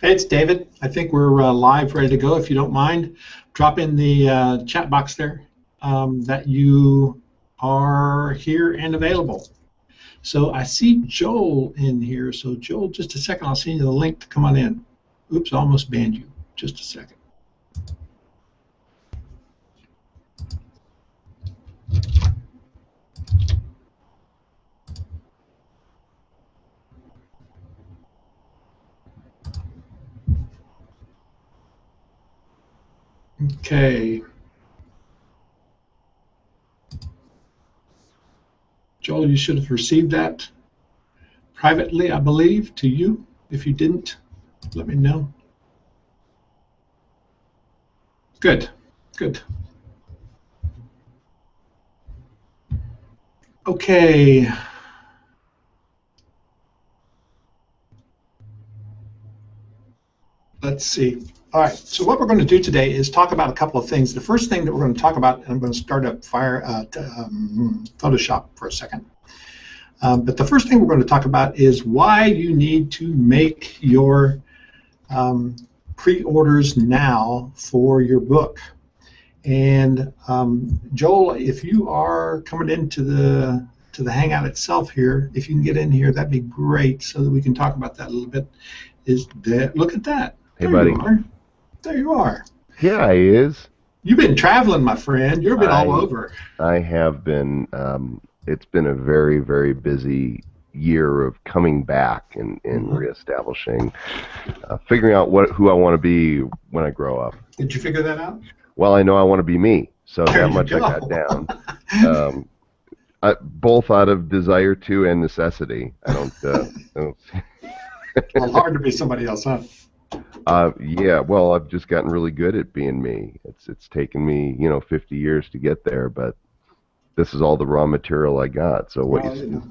Hey, it's David. I think we're live, ready to go. If you don't mind, drop in the chat box there that you are here and available. So I see Joel in here. So Joel, just a second. I'll send you the link to come on in. Oops, I almost banned you. Just a second. Okay. Joel, you should have received that privately, I believe, to you. If you didn't, let me know. Good, good. Okay. Let's see. All right, so what we're going to do today is talk about a couple of things. The first thing that we're going to talk about, and I'm going to start up Photoshop for a second. But the first thing we're going to talk about is why you need to make your pre-orders now for your book. And Joel, if you are coming into the Hangout itself here, if you can get in here, that'd be great, so that we can talk about that a little bit. Look at that. Hey, there buddy. You are. There you are. Yeah, he is. You've been traveling, my friend. You've been all over. I have been. It's been a very, very busy year of coming back and reestablishing, figuring out who I want to be when I grow up. Did you figure that out? Well, I know I want to be me, so there that much I got down. Both out of desire to and necessity. I don't Well, hard to be somebody else, huh? Yeah, well, I've just gotten really good at being me. It's taken me, 50 years to get there, but this is all the raw material I got. So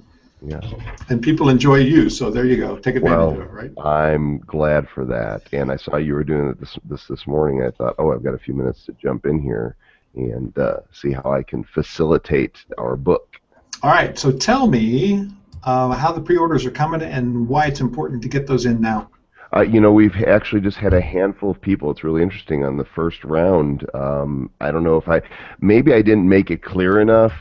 yeah. And people enjoy you, so there you go. Take advantage of it, right? I'm glad for that. And I saw you were doing it this morning. I thought, I've got a few minutes to jump in here and see how I can facilitate our book. All right. So tell me how the pre-orders are coming and why it's important to get those in now. We've actually just had a handful of people. It's really interesting on the first round. I don't know if maybe I didn't make it clear enough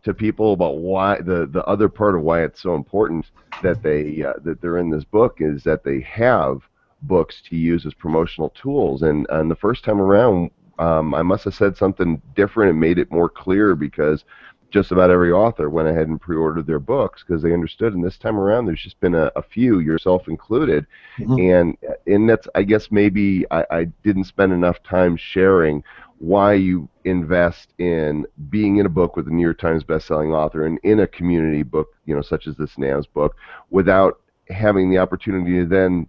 to people about why the other part of why it's so important that they're in this book is that they have books to use as promotional tools. And the first time around, I must have said something different and made it more clear, because just about every author went ahead and pre-ordered their books because they understood. And this time around, there's just been a few, yourself included, and that's, I guess, maybe I didn't spend enough time sharing why you invest in being in a book with a New York Times bestselling author and in a community book, such as this NAMS book, without having the opportunity to then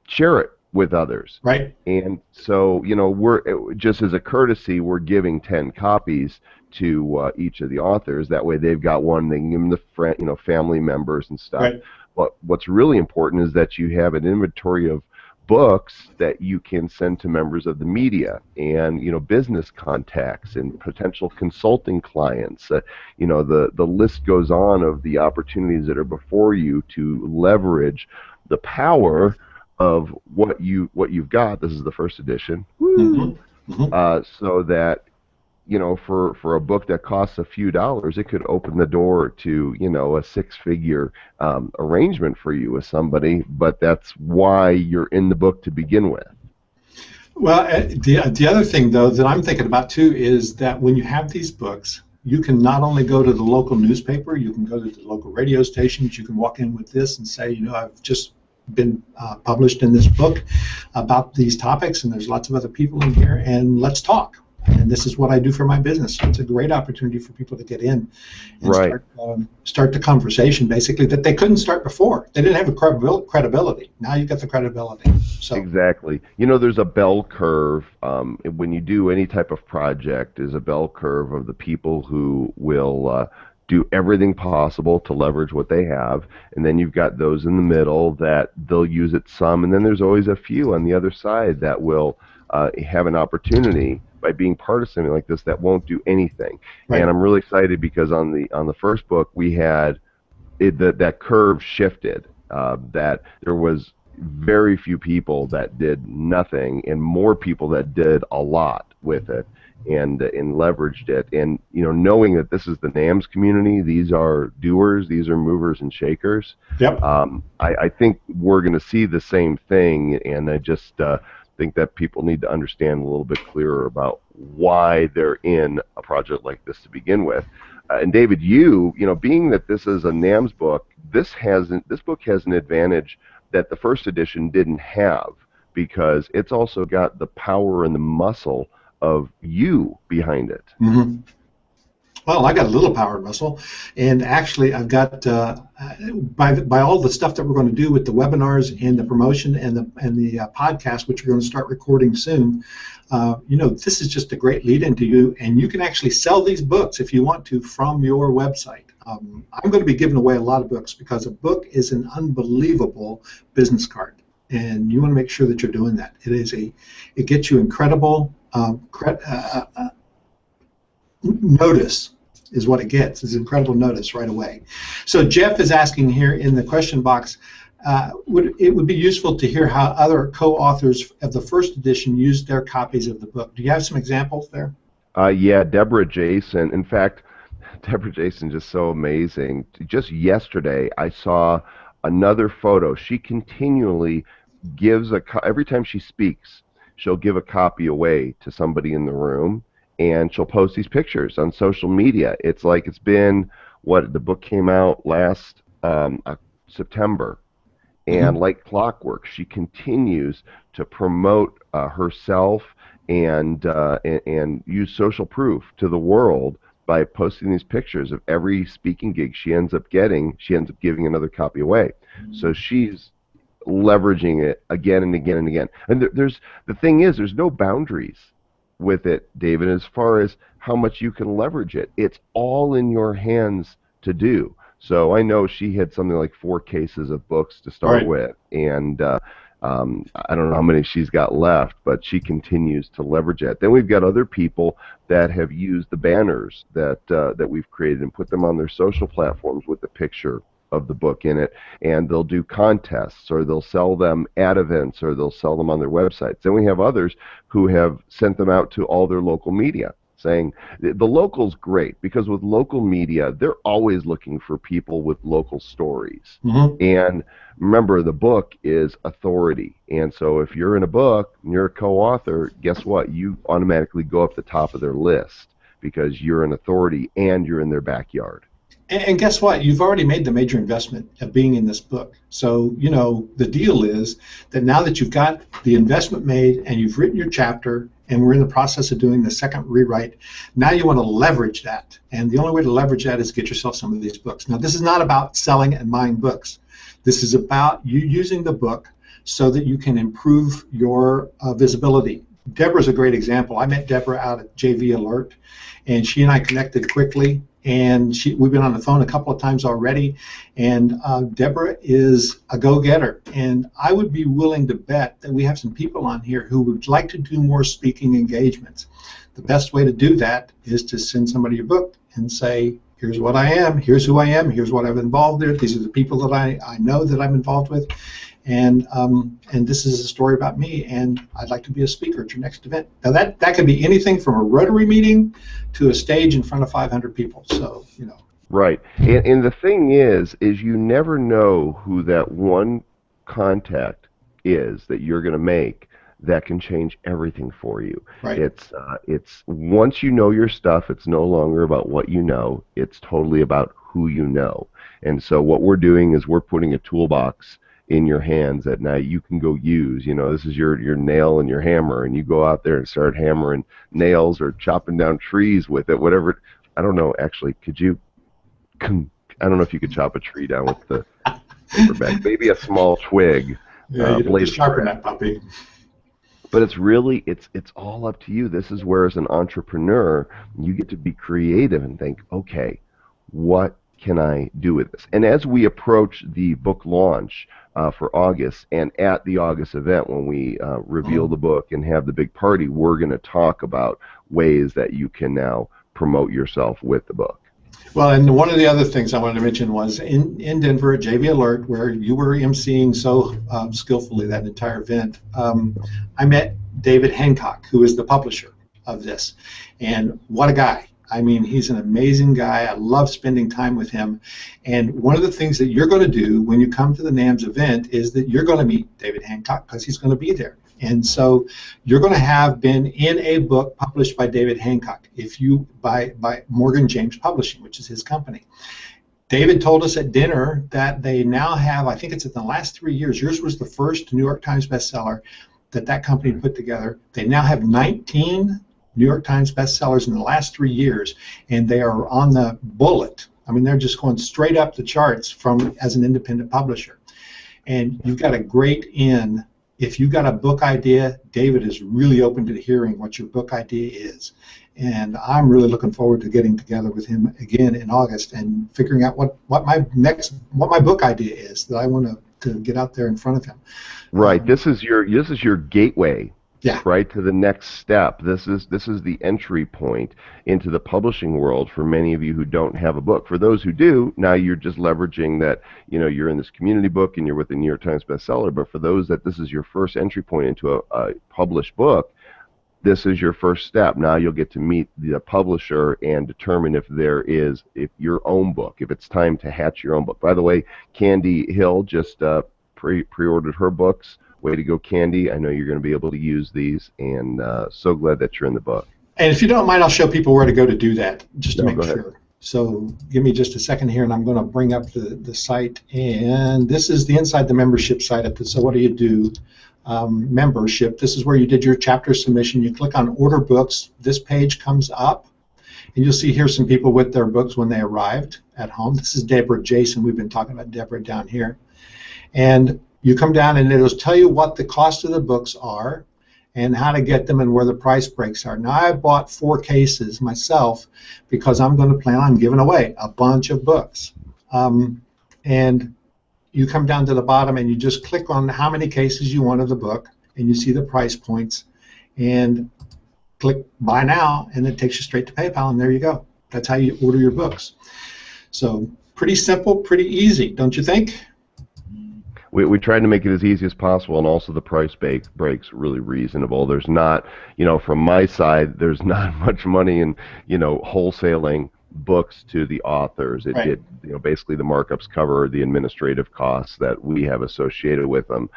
share it with others. Right. And so, we're just as a courtesy, we're giving 10 copies to each of the authors. That way they've got one, they can give them the family members and stuff. Right. But what's really important is that you have an inventory of books that you can send to members of the media and business contacts and potential consulting clients. The list goes on of the opportunities that are before you to leverage the power of what you've got. This is the first edition. So that for a book that costs a few dollars, it could open the door to a six-figure arrangement for you with somebody. But that's why you're in the book to begin with. Well, the other thing though that I'm thinking about too is that when you have these books, you can not only go to the local newspaper, you can go to the local radio stations. You can walk in with this and say, I've just been published in this book about these topics, and there's lots of other people in here, and let's talk. And this is what I do for my business. So it's a great opportunity for people to get in and start the conversation, basically, that they couldn't start before. They didn't have a credibility. Now you've got the credibility. So exactly. There's a bell curve when you do any type of project. There's a bell curve of the people who will do everything possible to leverage what they have, and then you've got those in the middle that they'll use it some, and then there's always a few on the other side that will have an opportunity by being part of something like this that won't do anything. Right. And I'm really excited because on the first book we had that curve shifted, that there was very few people that did nothing, and more people that did a lot with it and leveraged it. And knowing that this is the NAMS community, these are doers, these are movers and shakers. Yep. I think we're going to see the same thing, and I just think that people need to understand a little bit clearer about why they're in a project like this to begin with. And David, being that this is a NAMS book, this book has an advantage that the first edition didn't have, because it's also got the power and the muscle of you behind it. Mm-hmm. Well, I got a little power muscle, and actually I've got by all the stuff that we're going to do with the webinars and the promotion and the podcast, which we're going to start recording soon. This is just a great lead into you, and you can actually sell these books if you want to from your website. I'm going to be giving away a lot of books, because a book is an unbelievable business card, and you want to make sure that you're doing that. It gets you incredible notice is what it gets. It's incredible notice right away. So Jeff is asking here in the question box, it would be useful to hear how other co-authors of the first edition used their copies of the book. Do you have some examples there? Yeah, Deborah Jason. In fact, Deborah Jason is just so amazing. Just yesterday, I saw another photo. She continually gives every time she speaks, she'll give a copy away to somebody in the room, and she'll post these pictures on social media. It's like it's been, the book came out last September, and like clockwork, she continues to promote herself and use social proof to the world by posting these pictures of every speaking gig she ends up getting. She ends up giving another copy away. So she's leveraging it again and again and again. And the thing is, there's no boundaries with it, David, as far as how much you can leverage it. It's all in your hands to do. So I know she had something like 4 cases of books to start with, and I don't know how many she's got left, but she continues to leverage it. Then we've got other people that have used the banners that we've created and put them on their social platforms with the picture of the book in it, and they'll do contests, or they'll sell them at events, or they'll sell them on their websites. Then we have others who have sent them out to all their local media, saying the local's great, because with local media, they're always looking for people with local stories. And remember, the book is authority, and so if you're in a book and you're a co-author, guess what? You automatically go up the top of their list, because you're an authority and you're in their backyard. And guess what? You've already made the major investment of being in this book. So, the deal is that now that you've got the investment made and you've written your chapter, and we're in the process of doing the second rewrite, now you want to leverage that. And the only way to leverage that is get yourself some of these books. Now, this is not about selling and buying books. This is about you using the book so that you can improve your visibility. Deborah's a great example. I met Deborah out at JV Alert, and she and I connected quickly. And we've been on the phone a couple of times already, and Deborah is a go-getter. And I would be willing to bet that we have some people on here who would like to do more speaking engagements. The best way to do that is to send somebody your book and say, here's what I am, here's who I am, here's what I've involved there, these are the people that I know that I'm involved with, and this is a story about me, and I'd like to be a speaker at your next event. Now that could be anything from a Rotary meeting to a stage in front of 500 people. So Right, and the thing is you never know who that one contact is that you're going to make that can change everything for you. Right. It's once you know your stuff, it's no longer about what you know. It's totally about who you know. And so what we're doing is we're putting a toolbox in your hands that now you can go use. This is your nail and your hammer, and you go out there and start hammering nails or chopping down trees with it, whatever. I don't know, actually, I don't know if you could chop a tree down with the paperback. Maybe a small twig. Yeah, you have to sharpen that puppy. But it's all up to you. This is where, as an entrepreneur, you get to be creative and think, okay, what can I do with this? And as we approach the book launch for August, and at the August event when we reveal the book and have the big party, we're going to talk about ways that you can now promote yourself with the book. Well, and one of the other things I wanted to mention was in Denver at JV Alert, where you were emceeing so skillfully that entire event, I met David Hancock, who is the publisher of this. And what a guy. I mean, he's an amazing guy. I love spending time with him. And one of the things that you're going to do when you come to the NAMS event is that you're going to meet David Hancock because he's going to be there. And so you're going to have been in a book published by David Hancock, if you by Morgan James Publishing, which is his company. David told us at dinner that they now have, I think it's in the last 3 years, yours was the first New York Times bestseller that company put together. They now have 19 New York Times bestsellers in the last 3 years, and they are on the bullet. I mean, they're just going straight up the charts as an independent publisher. And you've got a great in. If you got a book idea, David is really open to hearing what your book idea is. And I'm really looking forward to getting together with him again in August and figuring out what my book idea is that I want to get out there in front of him. Right. This is your gateway. Yeah. Right, to the next step. This is the entry point into the publishing world for many of you who don't have a book. For those who do, now you're just leveraging that, you're in this community book and you're with the New York Times bestseller. But for those that this is your first entry point into a published book, this is your first step. Now you'll get to meet the publisher and determine if your own book, if it's time to hatch your own book. By the way, Candy Hill just pre-ordered her books. Way to go, Candy. I know you're going to be able to use these, and so glad that you're in the book. And if you don't mind, I'll show people where to go to do that, just to make sure. So give me just a second here, and I'm going to bring up the site. And this is the inside the membership site at the So What Do You Do membership. This is where you did your chapter submission. You click on Order Books. This page comes up, and you'll see here some people with their books when they arrived at home. This is Deborah Jason. We've been talking about Deborah down here. And you come down and it'll tell you what the cost of the books are and how to get them and where the price breaks are. Now, I bought 4 cases myself because I'm going to plan on giving away a bunch of books. And you come down to the bottom and you just click on how many cases you want of the book, and you see the price points, and click Buy Now, and it takes you straight to PayPal, and there you go. That's how you order your books. So pretty simple, pretty easy, don't you think? We tried to make it as easy as possible, and also the price breaks really reasonable. There's not, from my side, there's not much money in, wholesaling books to the authors. Basically the markups cover the administrative costs that we have associated with them,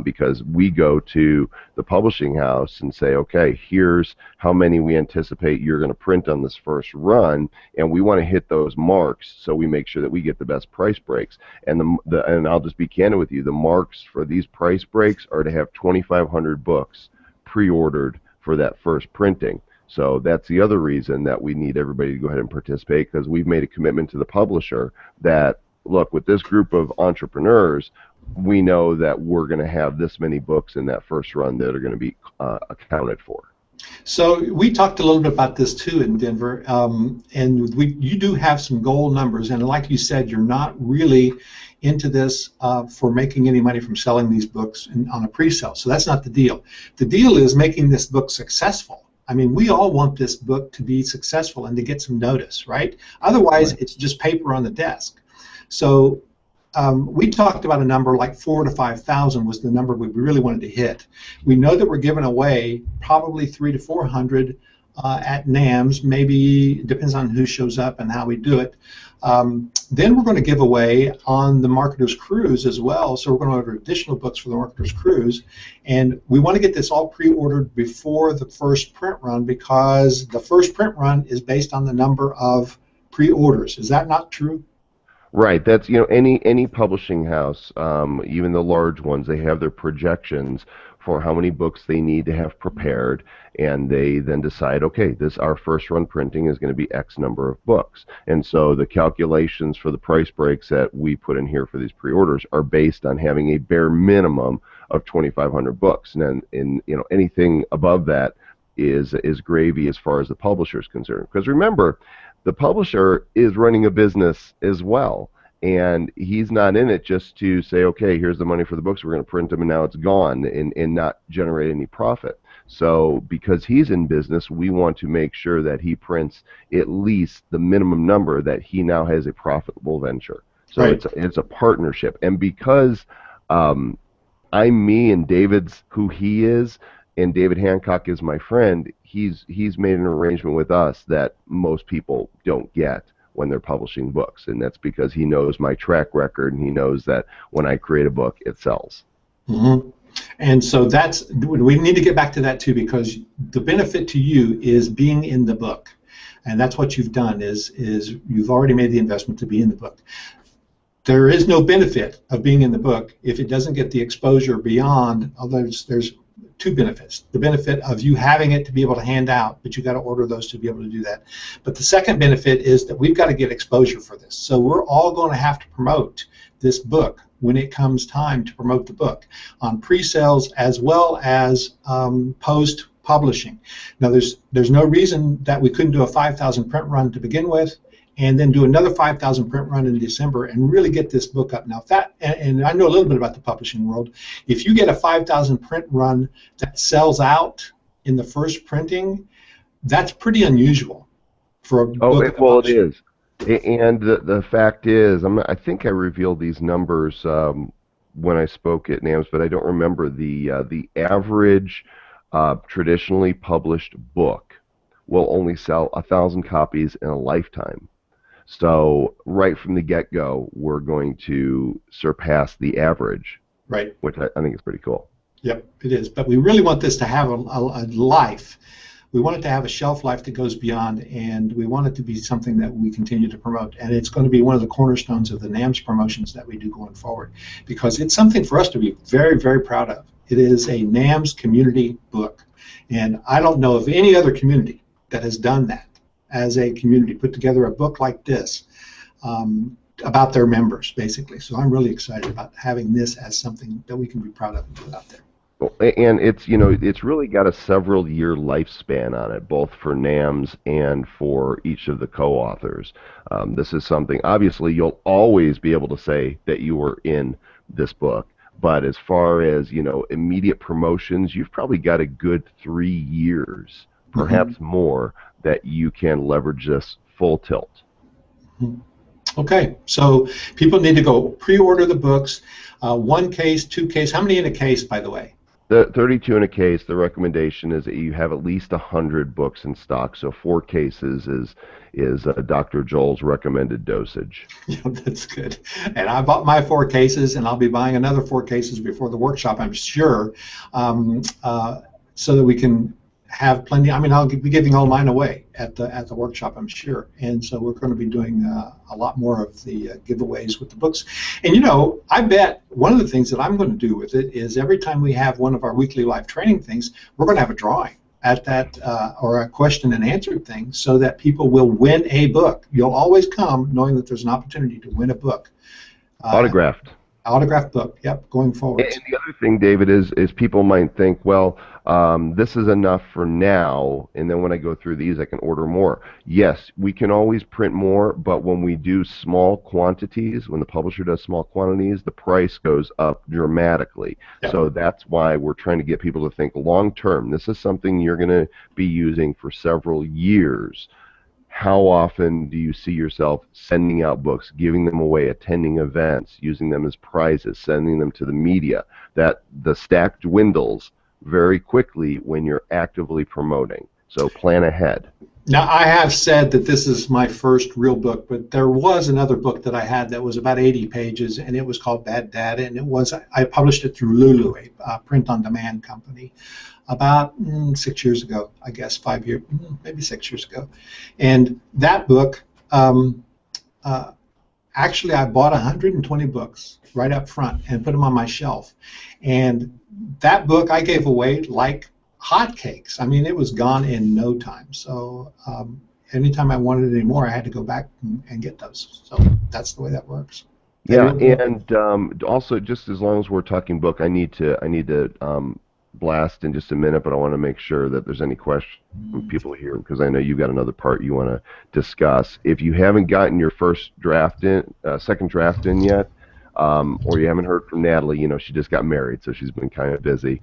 because we go to the publishing house and say, okay, here's how many we anticipate you're going to print on this first run, and we want to hit those marks, so we make sure that we get the best price breaks. And and I'll just be candid with you, the marks for these price breaks are to have 2,500 books pre-ordered for that first printing. So that's the other reason that we need everybody to go ahead and participate, because we've made a commitment to the publisher that, look, with this group of entrepreneurs, we know that we're going to have this many books in that first run that are going to be accounted for. So we talked a little bit about this too in Denver, and you do have some goal numbers, and like you said, you're not really into this for making any money from selling these books on a pre-sale. So that's not the deal. The deal is making this book successful. I mean, we all want this book to be successful and to get some notice, right? Otherwise, right, it's just paper on the desk. So we talked about a number like 4,000 to 5,000 was the number we really wanted to hit. We know that we're giving away probably 300 to 400 at NAMS. Maybe it depends on who shows up and how we do it. Then we're going to give away on the Marketer's Cruise as well. So we're going to order additional books for the Marketer's Cruise, and we want to get this all pre-ordered before the first print run, because the first print run is based on the number of pre-orders. Is that not true? Right. That's, any publishing house, even the large ones, they have their projections for how many books they need to have prepared, and they then decide, okay, our first run printing is going to be X number of books. And so the calculations for the price breaks that we put in here for these pre-orders are based on having a bare minimum of 2,500 books. And then anything above that is gravy as far as the publisher is concerned. Because remember, the publisher is running a business as well. And he's not in it just to say, okay, here's the money for the books, we're going to print them, and now it's gone, and not generate any profit. So because he's in business, we want to make sure that he prints at least the minimum number that he now has a profitable venture. So Right. it's a partnership, and because I'm me and David's who he is, and David Hancock is my friend, he's made an arrangement with us that most people don't get when they're publishing books, and that's because he knows my track record and he knows that when I create a book, it sells. Mm-hmm. And so we need to get back to that too, because the benefit to you is being in the book, and that's what you've done is you've already made the investment to be in the book. There is no benefit of being in the book if it doesn't get the exposure beyond. There's two benefits. The benefit of you having it to be able to hand out, but you got to order those to be able to do that. But the second benefit is that we've got to get exposure for this. So we're all going to have to promote this book when it comes time to promote the book on pre-sales as well as post-publishing. Now there's no reason that we couldn't do a 5,000 print run to begin with, and then do another 5,000 print run in December and really get this book up. Now, and I know a little bit about the publishing world, if you get a 5,000 print run that sells out in the first printing, that's pretty unusual for a book. Well, it is. And the fact is, I think I revealed these numbers when I spoke at NAMS, but I don't remember the average traditionally published book will only sell 1,000 copies in a lifetime. So right from the get-go, we're going to surpass the average, right? Which I think is pretty cool. Yep, it is. But we really want this to have a life. We want it to have a shelf life that goes beyond, and we want it to be something that we continue to promote. And it's going to be one of the cornerstones of the NAMS promotions that we do going forward, because it's something for us to be very, very proud of. It is a NAMS community book, and I don't know of any other community that has done that as a community, put together a book like this about their members, basically. So I'm really excited about having this as something that we can be proud of and put out there. And it's really got a several-year lifespan on it, both for NAMS and for each of the co-authors. This is something, obviously, you'll always be able to say that you were in this book, but as far as, immediate promotions, you've probably got a good 3 years, perhaps more, that you can leverage this full tilt. Okay, so people need to go pre-order the books. 1 case, 2 case. How many in a case, by the way? The 32 in a case. The recommendation is that you have at least 100 books in stock. So 4 cases is Dr. Joel's recommended dosage. Yeah, that's good. And I bought my 4 cases, and I'll be buying another 4 cases before the workshop, I'm sure, so that we can have plenty. I mean, I'll be giving all mine away at the workshop, I'm sure. And so we're going to be doing a lot more of the giveaways with the books. And I bet one of the things that I'm going to do with it is every time we have one of our weekly live training things, we're going to have a drawing at that or a question and answer thing, so that people will win a book. You'll always come knowing that there's an opportunity to win a book. Autographed. Autographed book, yep, going forward. And the other thing, David, is people might think, well, this is enough for now, and then when I go through these, I can order more. Yes, we can always print more, but when we do small quantities, when the publisher does small quantities, the price goes up dramatically. Yep. So that's why we're trying to get people to think long term. This is something you're going to be using for several years. How often do you see yourself sending out books, giving them away, attending events, using them as prizes, sending them to the media? That the stack dwindles very quickly when you're actively promoting. So plan ahead. Now, I have said that this is my first real book, but there was another book that I had that was about 80 pages, and it was called Bad Data, and I published it through Lulu, a print-on-demand company, about 6 years ago, I guess, 5 years, maybe 6 years ago. And that book, actually, I bought 120 books right up front and put them on my shelf. And that book I gave away like hotcakes. I mean, it was gone in no time. So anytime I wanted any more, I had to go back and get those. So that's the way that works. Yeah, and also, just as long as we're talking book, I need to blast in just a minute, but I want to make sure that there's any questions from people here, because I know you've got another part you want to discuss. If you haven't gotten your first draft in, second draft in yet, or you haven't heard from Natalie, you know, she just got married, so she's been kind of busy.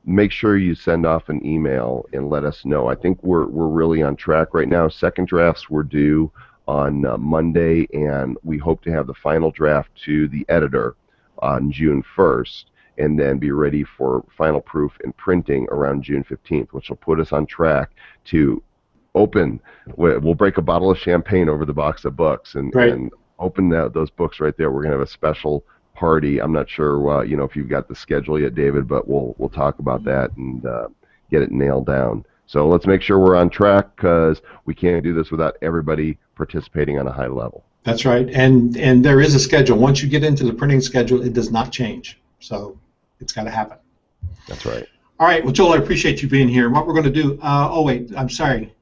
Make sure you send off an email and let us know. I think we're really on track right now. Second drafts were due on Monday, and we hope to have the final draft to the editor on June 1st, and then be ready for final proof and printing around June 15th, which will put us on track to open. We'll break a bottle of champagne over the box of books and open those books right there. We're going to have a special party. I'm not sure you know, if you've got the schedule yet, David, but we'll talk about that and get it nailed down. So let's make sure we're on track, because we can't do this without everybody participating on a high level. That's right, and there is a schedule. Once you get into the printing schedule, it does not change. So it's got to happen. That's right. All right. Well, Joel, I appreciate you being here. What we're going to do? Oh wait, I'm sorry.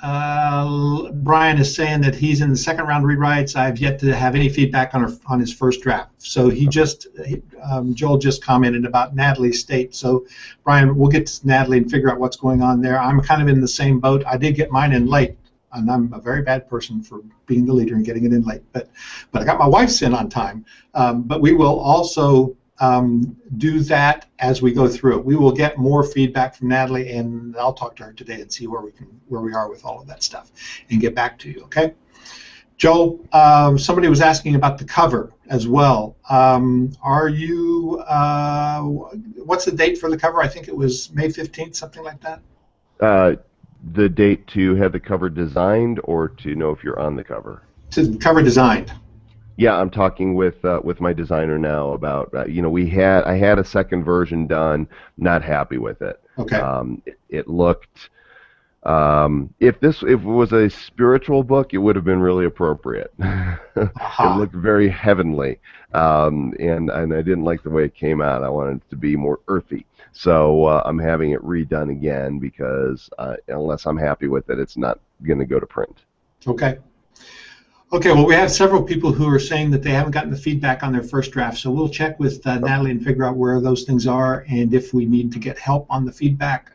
Brian is saying that he's in the second round rewrites. I've yet to have any feedback on his first draft. So Joel just commented about Natalie's state. So Brian, we'll get to Natalie and figure out what's going on there. I'm kind of in the same boat. I did get mine in late, and I'm a very bad person for being the leader and getting it in late. But I got my wife's in on time. But we will also do that as we go through it. We will get more feedback from Natalie, and I'll talk to her today and see where we are with all of that stuff, and get back to you. Okay, Joe. Somebody was asking about the cover as well. Are you? What's the date for the cover? I think it was May 15th, something like that. The date to have the cover designed, or to know if you're on the cover? To cover designed. Yeah, I'm talking with my designer now about you know, I had a second version done, not happy with it. Okay. It looked if it was a spiritual book, it would have been really appropriate. It looked very heavenly, and I didn't like the way it came out. I wanted it to be more earthy. So I'm having it redone again, because unless I'm happy with it, it's not going to go to print. Okay. Okay, well, we have several people who are saying that they haven't gotten the feedback on their first draft, so we'll check with Natalie and figure out where those things are, and if we need to get help on the feedback,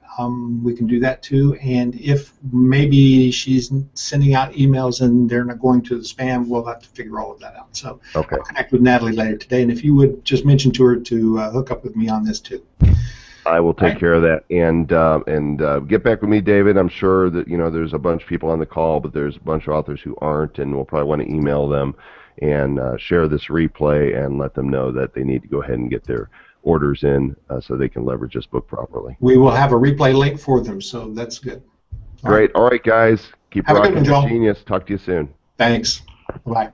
we can do that too, and if maybe she's sending out emails and they're not going to the spam, we'll have to figure all of that out. So okay. I'll connect with Natalie later today, and if you would just mention to her to hook up with me on this too. I will take care of that, and get back with me, David. I'm sure that, you know, there's a bunch of people on the call, but there's a bunch of authors who aren't, and we'll probably want to email them and share this replay and let them know that they need to go ahead and get their orders in so they can leverage this book properly. We will have a replay link for them, so that's good. Great. All right, guys. Keep rocking the genius. Talk to you soon. Thanks. Bye-bye.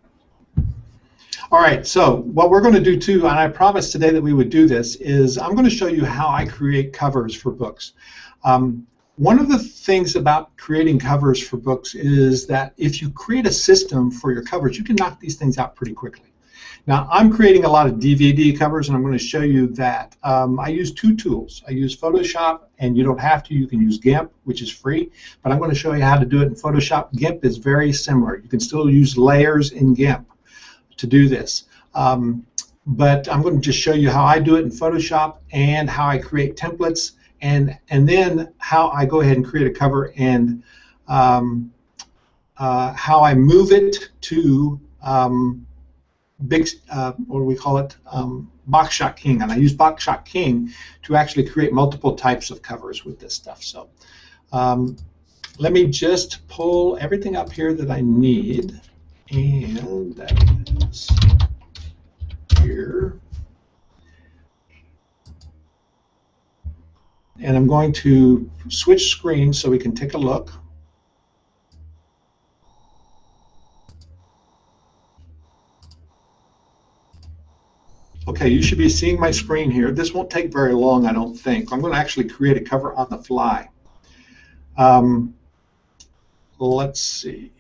All right, so what we're going to do too, and I promised today that we would do this, is I'm going to show you how I create covers for books. One of the things about creating covers for books is that if you create a system for your covers, you can knock these things out pretty quickly. Now, I'm creating a lot of DVD covers, and I'm going to show you that. I use two tools. I use Photoshop, and you don't have to. You can use GIMP, which is free, but I'm going to show you how to do it in Photoshop. GIMP is very similar. You can still use layers in GIMP to do this. But I'm going to just show you how I do it in Photoshop, and how I create templates, and then how I go ahead and create a cover, and how I move it to what do we call it? Boxshot King, and I use Boxshot King to actually create multiple types of covers with this stuff. So let me just pull everything up here that I need. And that is here. And I'm going to switch screens so we can take a look. Okay, you should be seeing my screen here. This won't take very long, I don't think. I'm going to actually create a cover on the fly. Let's see.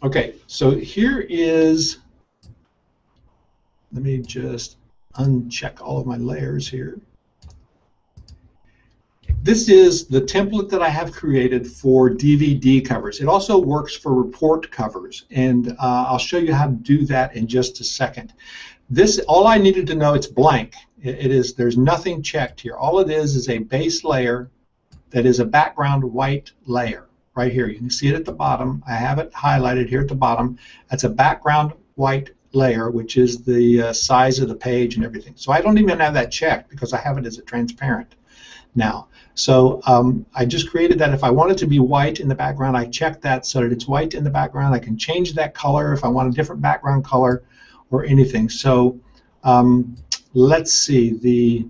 Okay, so here is, let me just uncheck all of my layers here. This is the template that I have created for DVD covers. It also works for report covers, and I'll show you how to do that in just a second. This, all I needed to know, it's blank. There's nothing checked here. All it is a base layer that is a background white layer right here. You can see it at the bottom. I have it highlighted here at the bottom. That's a background white layer, which is the size of the page and everything. So I don't even have that checked because I have it as a transparent now. So I just created that. If I want it to be white in the background, I check that so that it's white in the background. I can change that color if I want a different background color or anything. So let's see.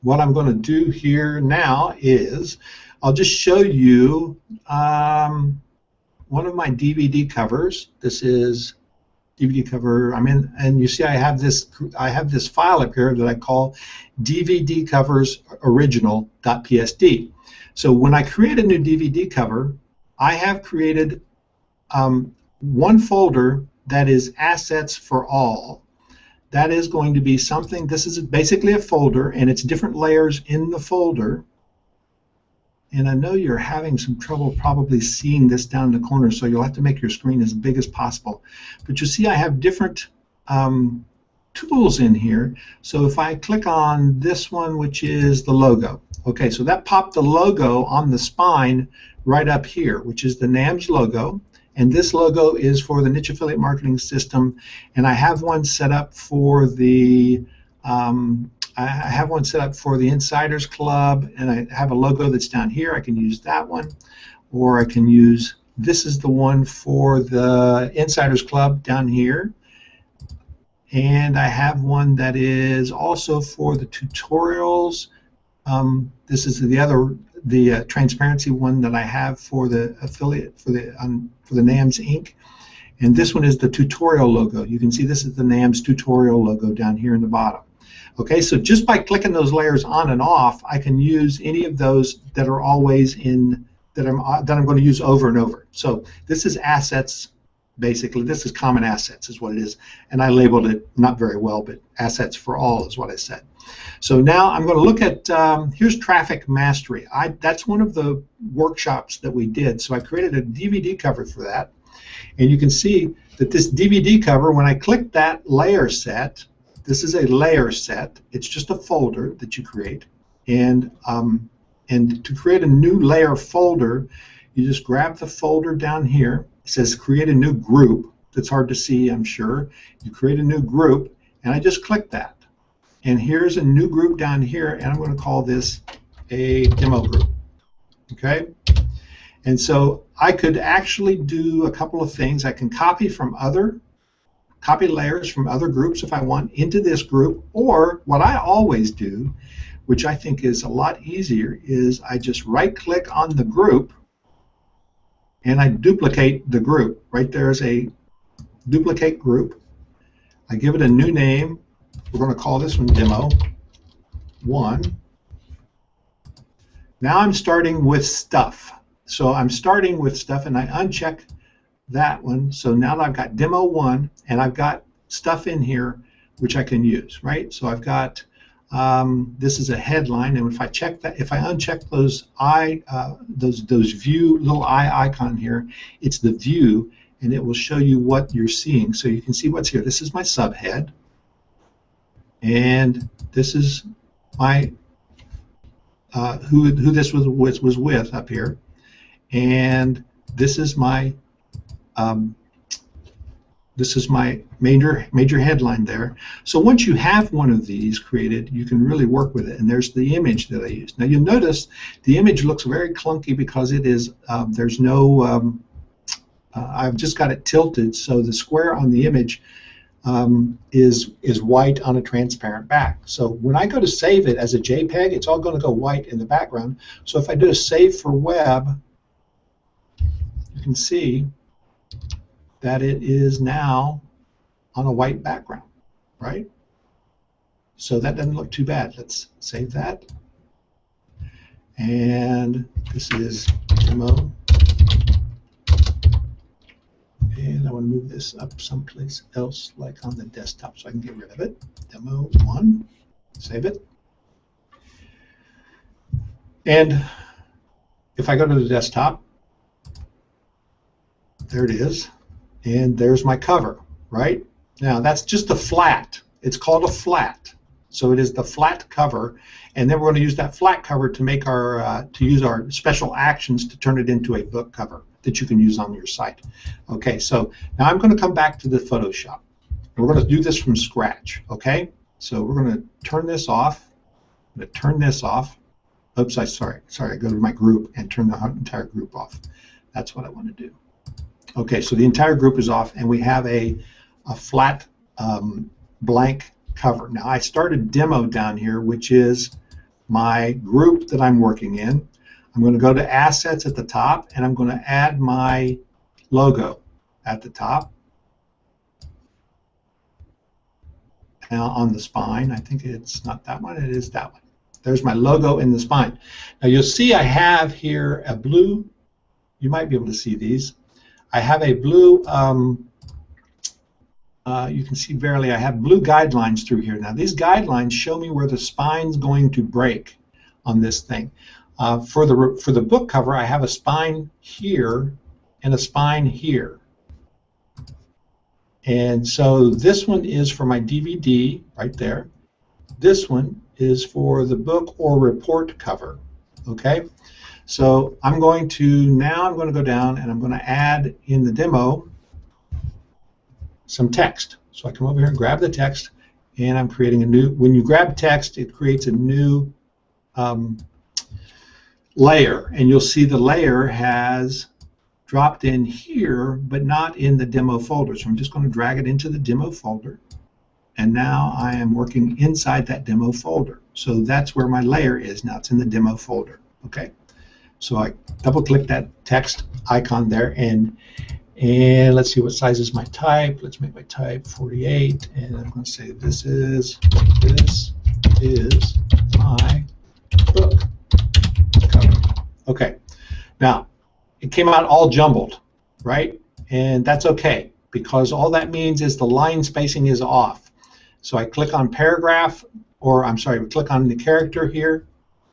What I'm going to do here now is I'll just show you one of my DVD covers. This is DVD cover. And you see I have this file up here that I call DVD covers original.psd. So when I create a new DVD cover, I have created one folder that is assets for all. That is going to be something. This is basically a folder, and it's different layers in the folder. And I know you're having some trouble probably seeing this down in the corner, so you'll have to make your screen as big as possible. But you see I have different tools in here. So if I click on this one, which is the logo, okay, so that popped the logo on the spine right up here, which is the NAMS logo. And this logo is for the Niche Affiliate Marketing System, and I have one set up for the Insiders Club, and I have a logo that's down here. I can use that one, or I can use, this is the one for the Insiders Club down here, and I have one that is also for the tutorials. This is the transparency one that I have for the affiliate for the NAMS Inc. And this one is the tutorial logo. You can see this is the NAMS tutorial logo down here in the bottom. Okay, so just by clicking those layers on and off, I can use any of those that are always in that I'm going to use over and over. So this is assets. Basically, this is common assets is what it is, and I labeled it not very well, but assets for all is what I said. So now I'm going to look at, here's traffic mastery. That's one of the workshops that we did, so I created a DVD cover for that, and you can see that this DVD cover, when I click that layer set, this is a layer set. It's just a folder that you create, and to create a new layer folder, you just grab the folder down here. It says create a new group. That's hard to see, I'm sure. You create a new group, and I just click that. And here's a new group down here, and I'm going to call this a demo group. Okay? And so I could actually do a couple of things. I can copy layers from other groups if I want into this group, or what I always do, which I think is a lot easier, is I just right-click on the group, and I duplicate the group. Right there is a duplicate group. I give it a new name. We're going to call this one Demo 1. Now I'm starting with stuff. So I'm starting with stuff, and I uncheck that one. So now that I've got Demo 1, and I've got stuff in here which I can use, right? So I've got this is a headline, and if I check that, if I uncheck those those view little eye icon here, it's the view, and it will show you what you're seeing. So you can see what's here. This is my subhead, and this is my who this was with up here, and this is my major headline there. So once you have one of these created, you can really work with it. And there's the image that I used. Now you'll notice the image looks very clunky because it is there's no I've just got it tilted, so the square on the image is white on a transparent back. So when I go to save it as a JPEG, it's all going to go white in the background. So if I do a save for web, you can see that it is now on a white background, right? So that doesn't look too bad. Let's save that. And this is demo. And I want to move this up someplace else, like on the desktop, so I can get rid of it. Demo 1, save it. And if I go to the desktop, there it is. And there's my cover, right? Now that's just a flat. It's called a flat. So it is the flat cover, and then we're going to use that flat cover to make our use our special actions to turn it into a book cover that you can use on your site. Okay, so now I'm going to come back to the Photoshop. We're going to do this from scratch. Okay, so we're going to turn this off. I'm going to turn this off. Oops, sorry. I go to my group and turn the entire group off. That's what I want to do. Okay, so the entire group is off, and we have a flat blank cover. Now I started demo down here, which is my group that I'm working in. I'm going to go to assets at the top, and I'm going to add my logo at the top. Now on the spine, I think it's not that one, it is that one. There's my logo in the spine. Now you'll see I have here a blue, you might be able to see these. I have a blue, you can see barely, I have blue guidelines through here. Now these guidelines show me where the spine's going to break on this thing. For the book cover, I have a spine here and a spine here. And so this one is for my DVD right there. This one is for the book or report cover. Okay, so I'm going to go down and I'm going to add in the demo some text. So I come over here and grab the text, and I'm creating a new. When you grab text, it creates a new layer, and you'll see the layer has dropped in here, but not in the demo folder. So I'm just going to drag it into the demo folder, and now I am working inside that demo folder. So that's where my layer is now. It's in the demo folder. Okay, so I double-click that text icon there, and let's see what size is my type. Let's make my type 48, and I'm going to say this is my book cover. Okay, now it came out all jumbled, right? And that's okay, because all that means is the line spacing is off. So I click on paragraph, or I'm sorry, click on the character here,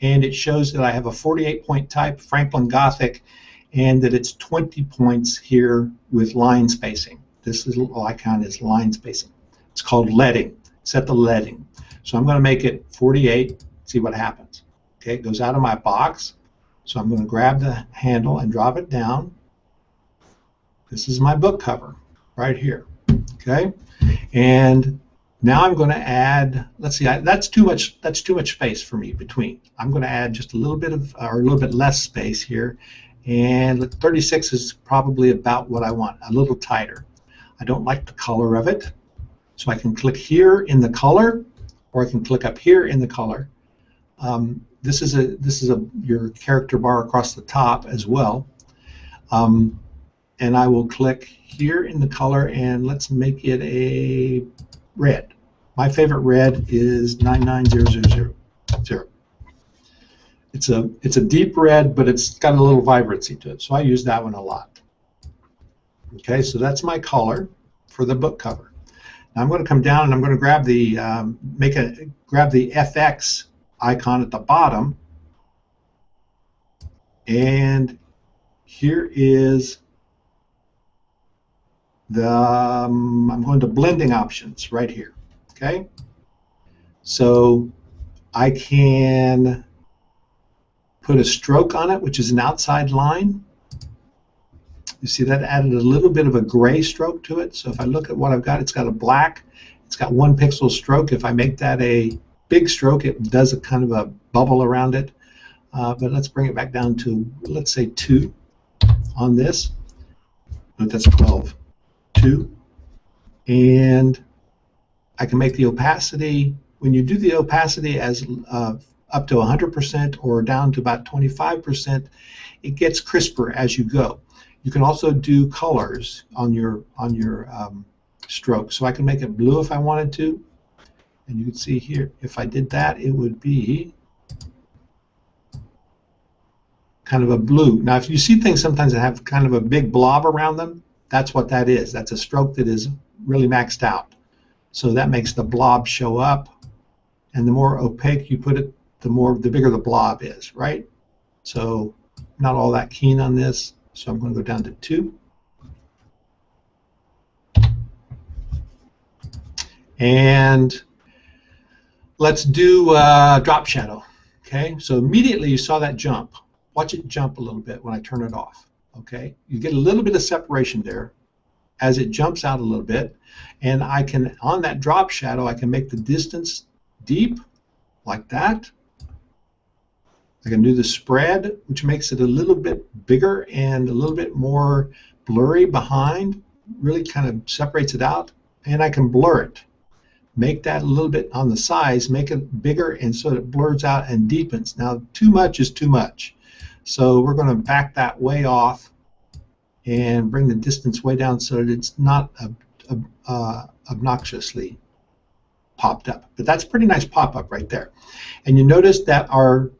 and it shows that I have a 48-point type, Franklin Gothic, and that it's 20 points here with line spacing. This is all I count as line spacing. It's called leading. Set the leading. So I'm going to make it 48, see what happens. Okay, it goes out of my box. So I'm going to grab the handle and drop it down. This is my book cover right here. Okay, and now I'm going to add. Let's see, that's too much. That's too much space for me between. I'm going to add just a little bit of, or a little bit less space here, and 36 is probably about what I want. A little tighter. I don't like the color of it, so I can click here in the color, or I can click up here in the color. This is your character bar across the top as well, and I will click here in the color, and let's make it a red. My favorite red is 99000. It's a deep red, but it's got a little vibrancy to it, so I use that one a lot. Okay, so that's my color for the book cover. Now I'm going to come down and I'm going to grab the grab the FX icon at the bottom, and here is the I'm going to blending options right here. Okay, so I can put a stroke on it, which is an outside line. You see that added a little bit of a gray stroke to it. So if I look at what I've got, it's got a black, it's got 1 pixel stroke. If I make that a big stroke, it does a kind of a bubble around it. But let's bring it back down to, let's say 2 on this. No, that's 12. 2. And I can make the opacity, when you do the opacity as up to 100% or down to about 25%, it gets crisper as you go. You can also do colors on your stroke. So I can make it blue if I wanted to. And you can see here, if I did that, it would be kind of a blue. Now, if you see things sometimes that have kind of a big blob around them, that's what that is. That's a stroke that is really maxed out. So that makes the blob show up. And the more opaque you put it, the bigger the blob is, right? So not all that keen on this. So I'm going to go down to 2. And Let's do drop shadow. Okay, so immediately you saw that jump. Watch it jump a little bit when I turn it off. Okay, you get a little bit of separation there as it jumps out a little bit, and I can, on that drop shadow, I can make the distance deep like that. I can do the spread, which makes it a little bit bigger and a little bit more blurry behind, really kind of separates it out, and I can blur it. Make that a little bit on the size, make it bigger, and so that it blurs out and deepens. Now, too much is too much. So we're going to back that way off and bring the distance way down so that it's not obnoxiously popped up. But that's a pretty nice pop-up right there. And you notice that our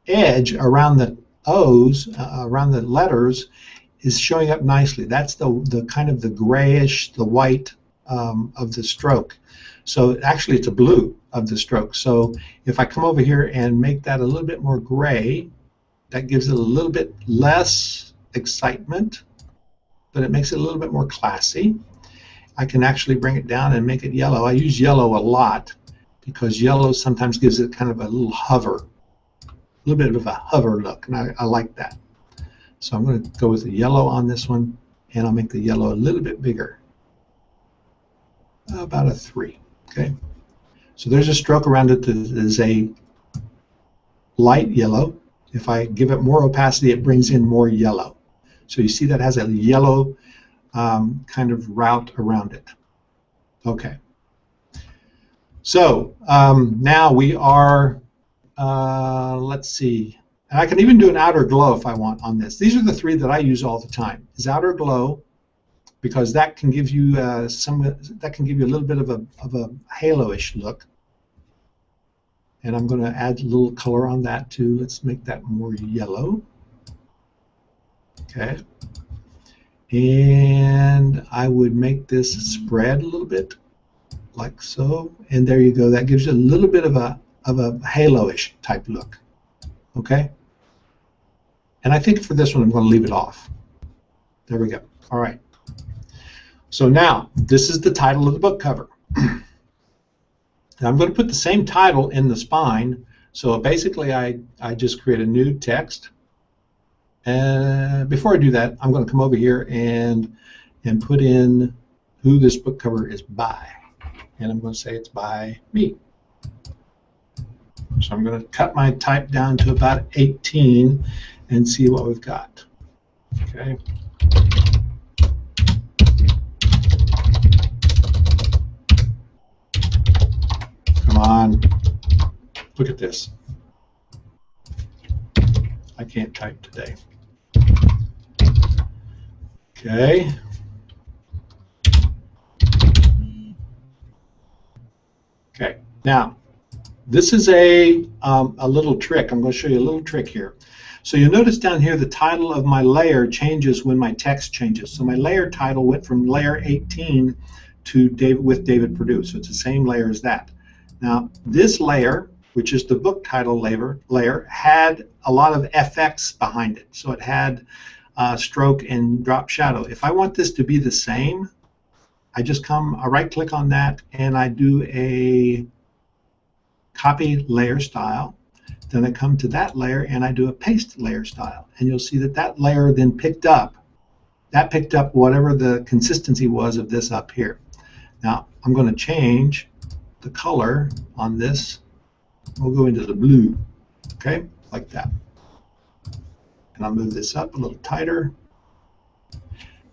edge around the O's, around the letters, is showing up nicely. That's the kind of the grayish, the white of the stroke. So actually it's a blue of the stroke. So if I come over here and make that a little bit more gray, that gives it a little bit less excitement, but it makes it a little bit more classy. I can actually bring it down and make it yellow. I use yellow a lot because yellow sometimes gives it kind of a little hover, a little bit of a hover look, and I like that. So I'm going to go with the yellow on this one, and I'll make the yellow a little bit bigger, about a 3. Okay. So there's a stroke around it that is a light yellow. If I give it more opacity, it brings in more yellow. So you see that has a yellow kind of route around it. Okay. So now we are, let's see, and I can even do an outer glow if I want on this. These are the 3 that I use all the time. Is outer glow, because that can give you a little bit of a halo-ish look. And I'm going to add a little color on that too. Let's make that more yellow. Okay. And I would make this spread a little bit, like so. And there you go. That gives you a little bit of a halo-ish type look. Okay. And I think for this one I'm going to leave it off. There we go. All right. So now this is the title of the book cover. And I'm going to put the same title in the spine. So basically I just create a new text. And before I do that, I'm going to come over here and put in who this book cover is by. And I'm going to say it's by me. So I'm going to cut my type down to about 18 and see what we've got. Okay. Come on. Look at this. I can't type today. Okay. Okay. Now, this is a little trick. I'm going to show you a little trick here. So you'll notice down here the title of my layer changes when my text changes. So my layer title went from layer 18 to with David Perdue. So it's the same layer as that. Now, this layer, which is the book title layer, had a lot of FX behind it. So it had stroke and drop shadow. If I want this to be the same, I right-click on that, and I do a copy layer style. Then I come to that layer, and I do a paste layer style. And you'll see that that layer then picked up whatever the consistency was of this up here. Now, I'm going to change the color on this. We'll go into the blue, okay, like that. And I'll move this up a little tighter.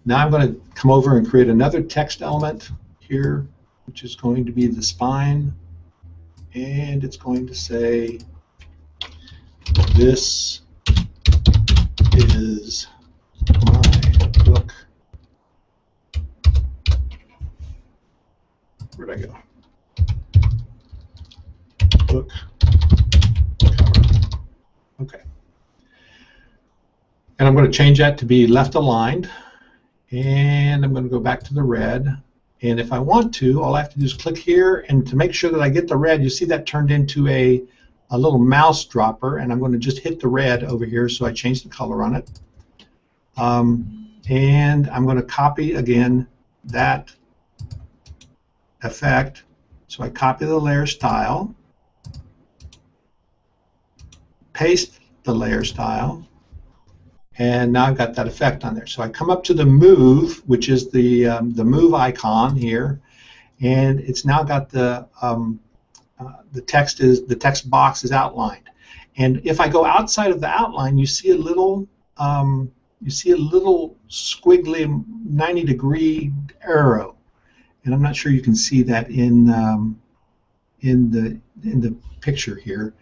Now I'm going to come over and create another text element here, which is going to be the spine, and it's going to say, this is my book. Where'd I go? Book cover. Okay. And I'm going to change that to be left aligned. And I'm going to go back to the red. And if I want to, all I have to do is click here. And to make sure that I get the red, you see that turned into a little mouse dropper. And I'm going to just hit the red over here. So I changed the color on it. And I'm going to copy again that effect So I copy the layer style, paste the layer style, and now I've got that effect on there. So I come up to the move, which is the move icon here, and it's now got the text box is outlined. And if I go outside of the outline, you see a little squiggly 90-degree arrow, and I'm not sure you can see that in the picture here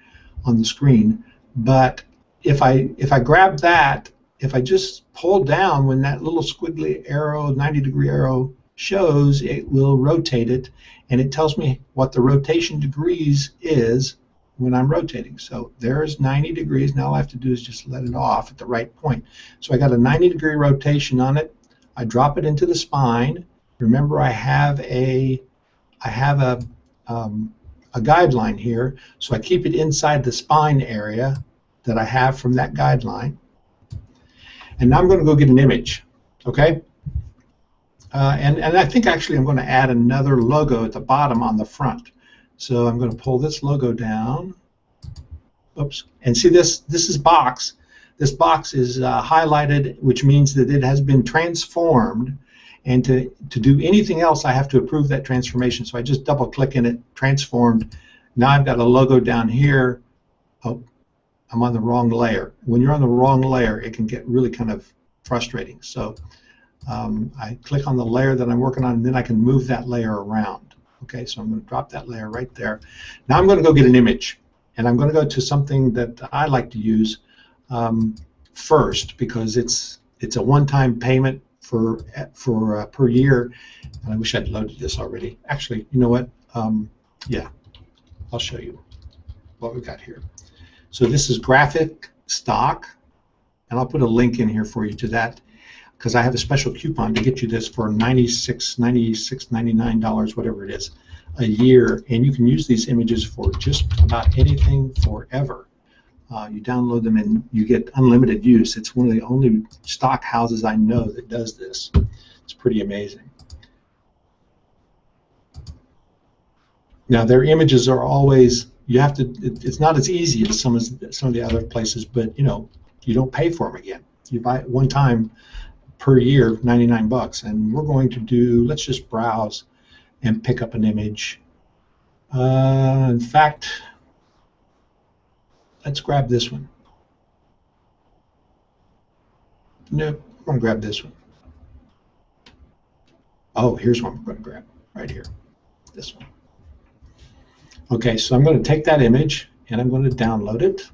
on the screen. But if I grab that, if I just pull down when that little squiggly arrow, 90-degree arrow shows, it will rotate it, and it tells me what the rotation degrees is when I'm rotating. So there's 90 degrees. Now all I have to do is just let it off at the right point. So I got a 90-degree rotation on it. I drop it into the spine. Remember, I have a guideline here, so I keep it inside the spine area that I have from that guideline. And now I'm going to go get an image, okay? And I think actually I'm going to add another logo at the bottom on the front. So I'm going to pull this logo down. Oops. And see this is box. This box is highlighted, which means that it has been transformed. And to do anything else, I have to approve that transformation. So I just double click in it, transformed. Now I've got a logo down here. Oh, I'm on the wrong layer. When you're on the wrong layer, it can get really kind of frustrating. So I click on the layer that I'm working on, and then I can move that layer around. Okay, so I'm going to drop that layer right there. Now I'm going to go get an image, and I'm going to go to something that I like to use first, because it's a one-time payment for per year. And I wish I'd loaded this already. Actually, you know what? Yeah, I'll show you what we've got here. So this is graphic stock, and I'll put a link in here for you to that, because I have a special coupon to get you this for $99, whatever it is, a year, and you can use these images for just about anything forever. You download them and you get unlimited use. It's one of the only stock houses I know that does this. It's pretty amazing. Now their images are always, you have to, it's not as easy as some of the other places, but you know, you don't pay for them again. You buy it one time per year, $99, and we're going to do, let's just browse and pick up an image. In fact, let's grab this one. Nope, I'm going to grab this one. Oh, here's one I'm going to grab, right here, this one. Okay, so I'm going to take that image and I'm going to download it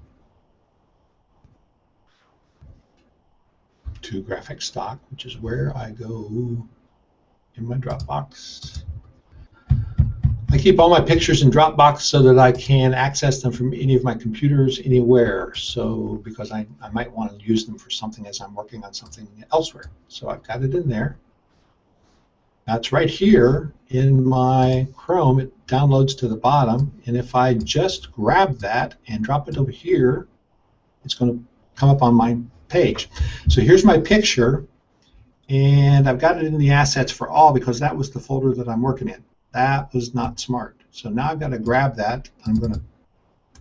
to graphic stock, which is where I go in my Dropbox. I keep all my pictures in Dropbox so that I can access them from any of my computers anywhere. So because I might want to use them for something as I'm working on something elsewhere. So I've got it in there. That's right here in my Chrome. It downloads to the bottom, and if I just grab that and drop it over here, it's going to come up on my page. So here's my picture, and I've got it in the assets for all because that was the folder that I'm working in. That was not smart. So now I've got to grab that. I'm going to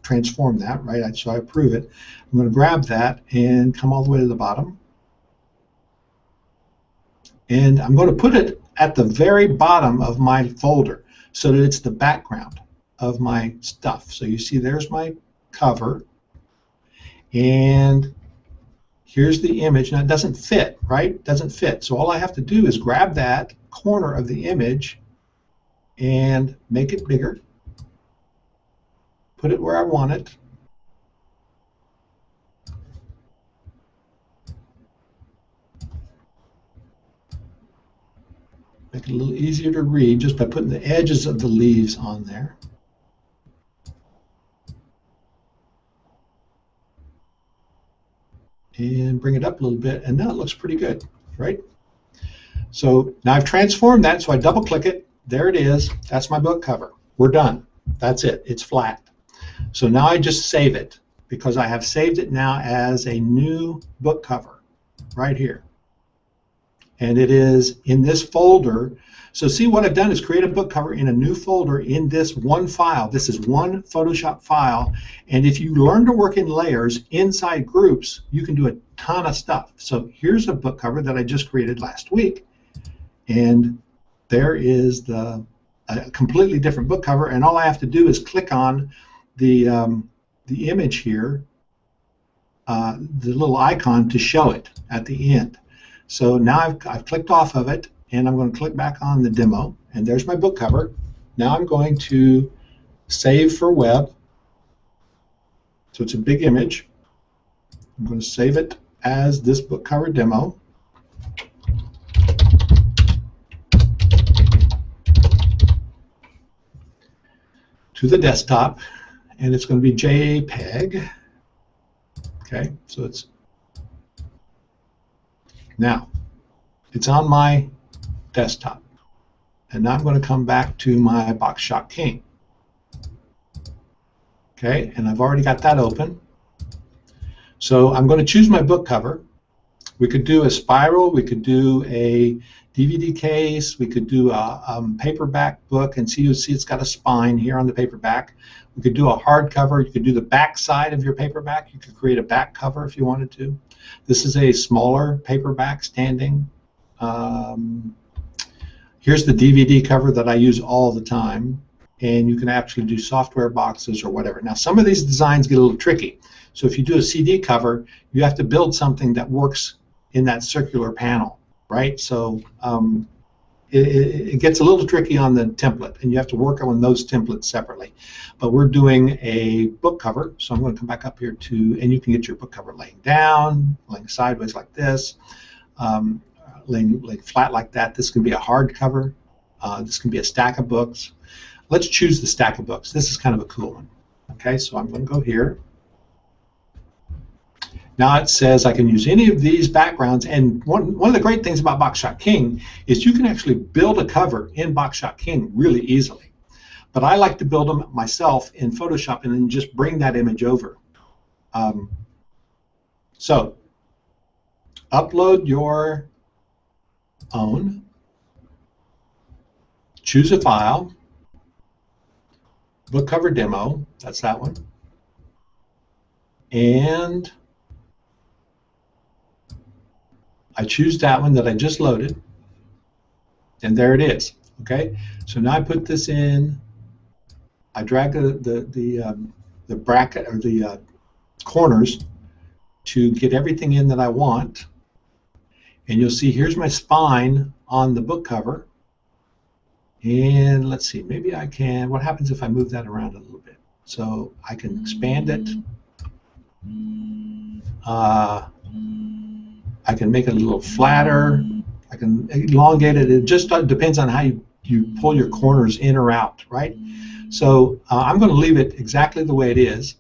transform that, right? So I approve it. I'm going to grab that and come all the way to the bottom. And I'm going to put it at the very bottom of my folder so that it's the background of my stuff. So you see there's my cover. And here's the image. Now it doesn't fit, right? It doesn't fit. So all I have to do is grab that corner of the image and make it bigger, put it where I want it, make it a little easier to read just by putting the edges of the leaves on there. And bring it up a little bit, and now it looks pretty good, right? So now I've transformed that, so I double click it. There it is. That's my book cover. We're done. That's it. It's flat. So now I just save it because I have saved it now as a new book cover right here. and it is in this folder. So see, what I've done is create a book cover in a new folder in this one file. This is one Photoshop file, and if you learn to work in layers inside groups, you can do a ton of stuff. So here's a book cover that I just created last week, and there is a completely different book cover, and all I have to do is click on the image here, the little icon, to show it at the end. So now I've clicked off of it, and I'm going to click back on the demo, and there's my book cover. Now I'm going to save for web. So it's a big image. I'm going to save it as this book cover demo. To the desktop, and it's going to be JPEG. Okay, so it's now it's on my desktop, and now I'm going to come back to my BoxShot King. Okay, and I've already got that open. So I'm going to choose my book cover. We could do a spiral, we could do a DVD case, we could do a paperback book, and you see it's got a spine here on the paperback. We could do a hardcover. You could do the back side of your paperback. You could create a back cover if you wanted to. This is a smaller paperback standing. Here's the DVD cover that I use all the time, and you can actually do software boxes or whatever. Now, some of these designs get a little tricky. So if you do a CD cover, you have to build something that works in that circular panel, right? So it gets a little tricky on the template, and you have to work on those templates separately. But we're doing a book cover, so I'm going to come back up here to, and you can get your book cover laying down, laying sideways like this, laying flat like that. This can be a hardcover. This can be a stack of books. Let's choose the stack of books. This is kind of a cool one. Okay, so I'm going to go here. Now it says I can use any of these backgrounds, and one of the great things about BoxShot King is you can actually build a cover in BoxShot King really easily. But I like to build them myself in Photoshop and then just bring that image over. So upload your own, choose a file, book cover demo, that's that one, and I choose that one that I just loaded, and there it is. Okay, so now I put this in. I drag the bracket or the corners to get everything in that I want, and you'll see here's my spine on the book cover. And let's see, maybe I can. What happens if I move that around a little bit? So I can expand it. I can make it a little flatter. I can elongate it. It just depends on how you pull your corners in or out, right? So I'm going to leave it exactly the way it is.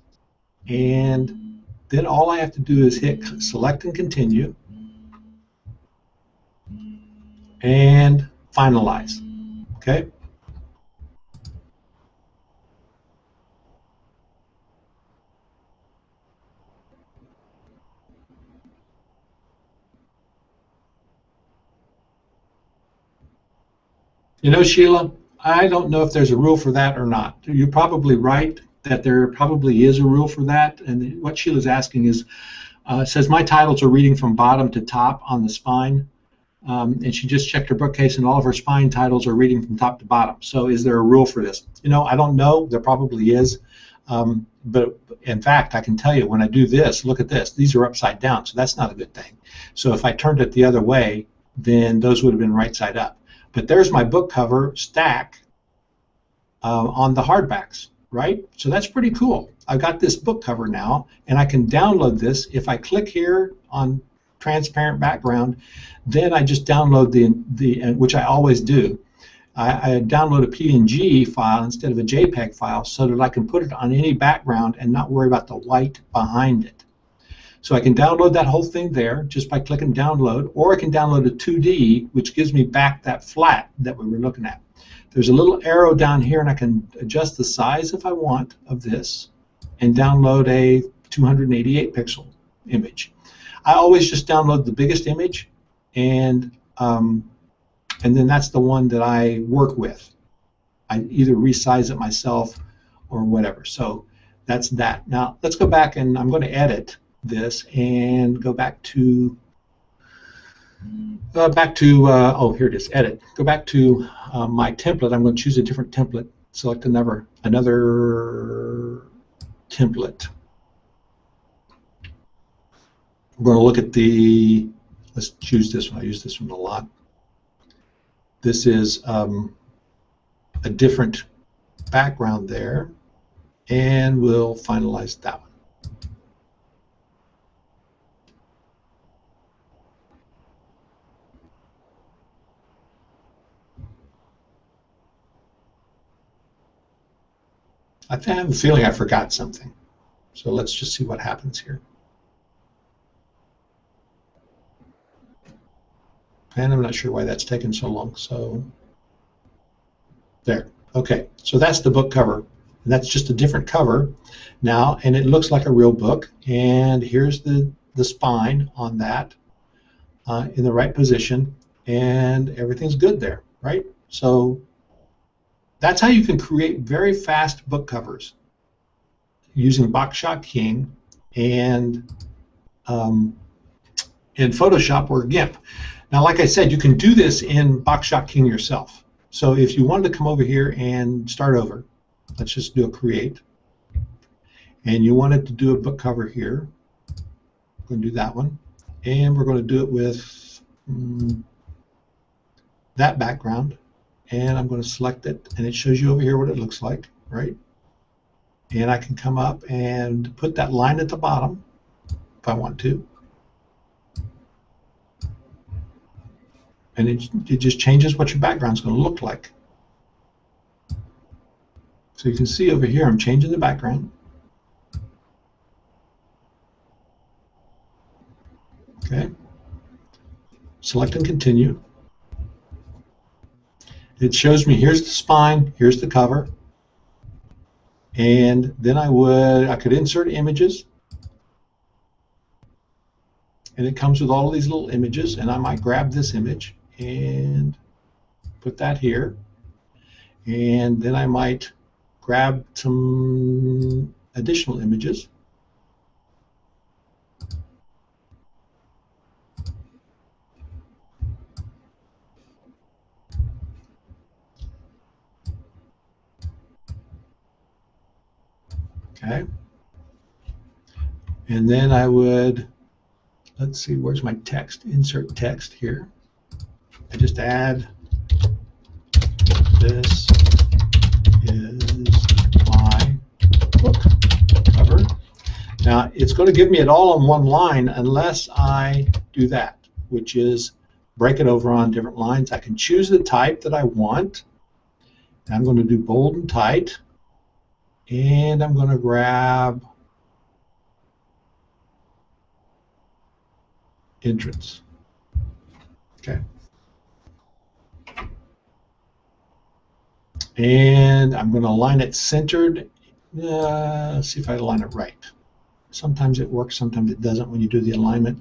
And then all I have to do is hit select and continue and finalize. Okay? You know, Sheila, I don't know if there's a rule for that or not. You're probably right that there probably is a rule for that. And what Sheila's asking is, it says my titles are reading from bottom to top on the spine. And she just checked her bookcase, and all of her spine titles are reading from top to bottom. So is there a rule for this? You know, I don't know. There probably is. But in fact, I can tell you when I do this, look at this. These are upside down, so that's not a good thing. So if I turned it the other way, then those would have been right side up. But there's my book cover stack on the hardbacks, right? So that's pretty cool. I've got this book cover now, and I can download this. If I click here on transparent background, then I just download the which I always do. I download a PNG file instead of a JPEG file so that I can put it on any background and not worry about the white behind it. So I can download that whole thing there just by clicking download, or I can download a 2D, which gives me back that flat that we were looking at. There's a little arrow down here, and I can adjust the size if I want of this and download a 288 pixel image. I always just download the biggest image, and and then that's the one that I work with. I either resize it myself or whatever. So that's that. Now let's go back, and I'm going to edit this and go back to oh, here it is, edit. Go back to my template. I'm going to choose a different template. Select another template. We're going to look at the, let's choose this one. I use this one a lot. This is a different background there, and we'll finalize that one. I have a feeling I forgot something, so let's just see what happens here. And I'm not sure why that's taken so long. So there. Okay, so that's the book cover. And that's just a different cover now, and it looks like a real book. And here's the spine on that in the right position, and everything's good there, right? So that's how you can create very fast book covers using Boxshot King and in Photoshop or GIMP. Now, like I said, you can do this in Boxshot King yourself. So if you wanted to come over here and start over, let's just do a create, and you wanted to do a book cover here, we're going to do that one, and we're going to do it with that background, and I'm going to select it, and it shows you over here what it looks like, right? And I can come up and put that line at the bottom if I want to. And it just changes what your background's going to look like. So you can see over here I'm changing the background. Okay. Select and continue. It shows me here's the spine, here's the cover. And then I could insert images. And it comes with all of these little images, and I might grab this image and put that here, and then I might grab some additional images. Okay, and then I would, let's see, where's my text? Insert text here. I just add, this is my book cover. Now, it's going to give me it all on one line unless I do that, which is break it over on different lines. I can choose the type that I want. I'm going to do bold and tight, and I'm going to grab entrance. Okay. And I'm going to align it centered. See if I align it right. Sometimes it works, sometimes it doesn't when you do the alignment.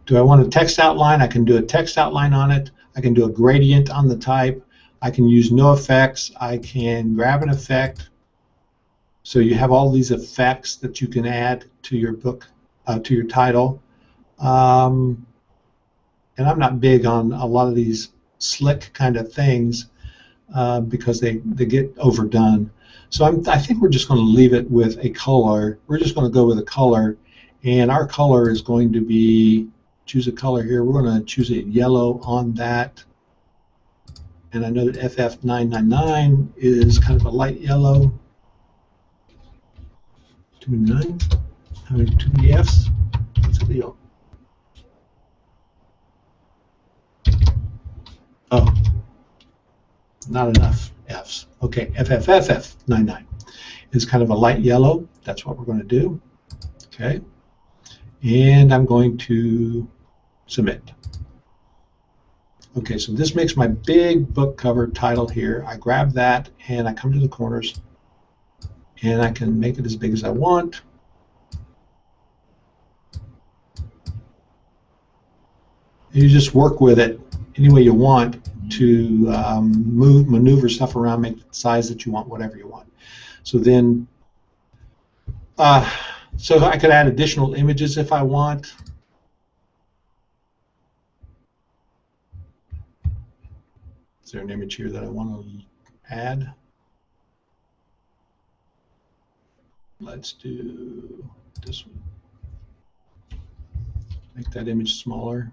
Do I want a text outline? I can do a text outline on it. I can do a gradient on the type. I can use no effects. I can grab an effect. So you have all these effects that you can add to your book, to your title. And I'm not big on a lot of these slick kind of things because they get overdone. So I think we're just going to leave it with a color. We're just going to go with a color, and our color is going to be, choose a color here. We're going to choose a yellow on that. And I know that FF999 is kind of a light yellow. Too many nines? How many too many Fs? What's the deal? Oh, not enough Fs. Okay, FFFF99 is kind of a light yellow. That's what we're going to do. Okay, and I'm going to submit. Okay, so this makes my big book cover title here. I grab that and I come to the corners and I can make it as big as I want. You just work with it any way you want to maneuver stuff around, make it the size that you want, whatever you want. So then, so I could add additional images if I want. Is there an image here that I want to add? Let's do this one. Make that image smaller.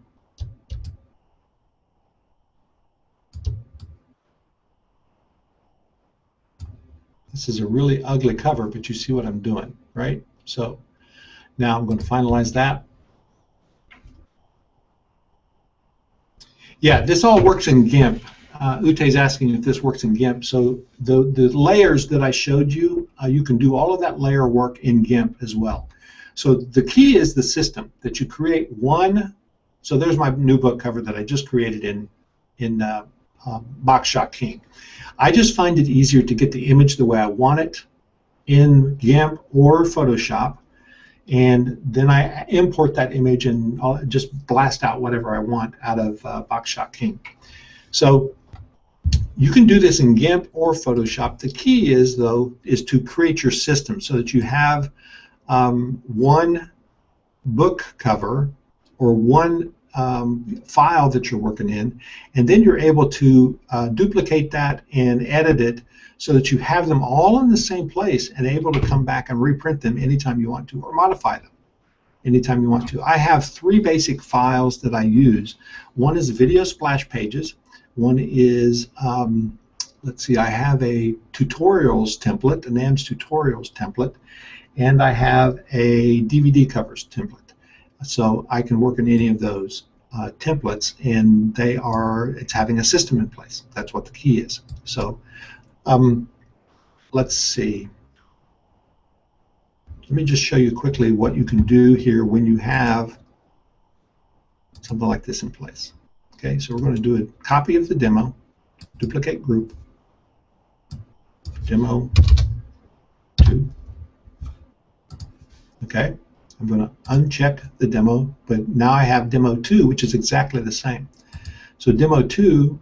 This is a really ugly cover, but you see what I'm doing, right? So now I'm going to finalize that. Yeah, this all works in GIMP. Ute's asking if this works in GIMP. So the layers that I showed you, you can do all of that layer work in GIMP as well. So the key is the system, that you create one. So there's my new book cover that I just created in Boxshot King. I just find it easier to get the image the way I want it in GIMP or Photoshop, and then I import that image and I'll just blast out whatever I want out of Boxshot King. So you can do this in GIMP or Photoshop. The key is, though, is to create your system so that you have one book cover or one file that you're working in, and then you're able to duplicate that and edit it so that you have them all in the same place and able to come back and reprint them anytime you want to, or modify them anytime you want to. I have three basic files that I use. One is video splash pages. One is, let's see, I have a tutorials template, a NAMS tutorials template, and I have a DVD covers template. So I can work in any of those templates, and it's having a system in place. That's what the key is. So let's see. Let me just show you quickly what you can do here when you have something like this in place. Okay, so we're going to do a copy of the demo, duplicate group, demo 2. Okay. I'm going to uncheck the demo, but now I have demo 2, which is exactly the same. So demo 2,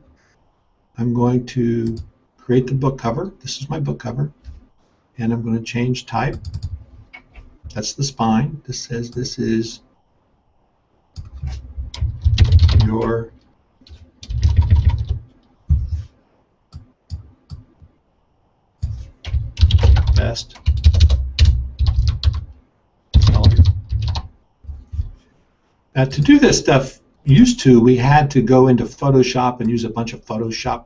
I'm going to create the book cover. This is my book cover, and I'm going to change type. That's the spine. This says this is your best seller. Now, to do this stuff, we had to go into Photoshop and use a bunch of Photoshop